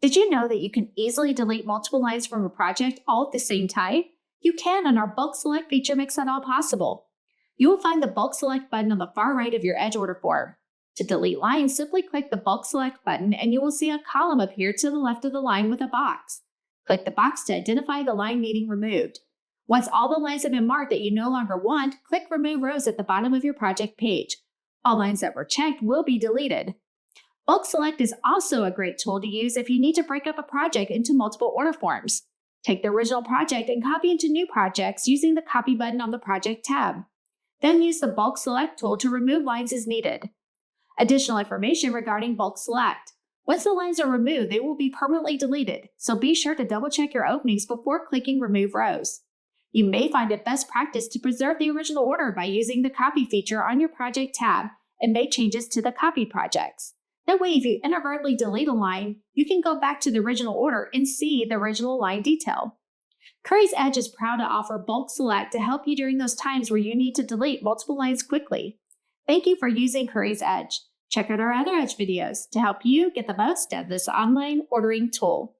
Did you know that you can easily delete multiple lines from a project all at the same time? You can on our Bulk Select feature makes that all possible. You will find the Bulk Select button on the far right of your Edge order form. To delete lines, simply click the Bulk Select button and you will see a column appear to the left of the line with a box. Click the box to identify the line needing removed. Once all the lines have been marked that you no longer want, click Remove Rows at the bottom of your project page. All lines that were checked will be deleted. Bulk Select is also a great tool to use if you need to break up a project into multiple order forms. Take the original project and copy into new projects using the Copy button on the Project tab. Then use the Bulk Select tool to remove lines as needed. Additional information regarding Bulk Select. Once the lines are removed, they will be permanently deleted, so be sure to double-check your openings before clicking Remove Rows. You may find it best practice to preserve the original order by using the Copy feature on your Project tab and make changes to the copied projects. That way, if you inadvertently delete a line, you can go back to the original order and see the original line detail. Currie's Edge is proud to offer Bulk Select to help you during those times where you need to delete multiple lines quickly. Thank you for using Currie's Edge. Check out our other Edge videos to help you get the most out of this online ordering tool.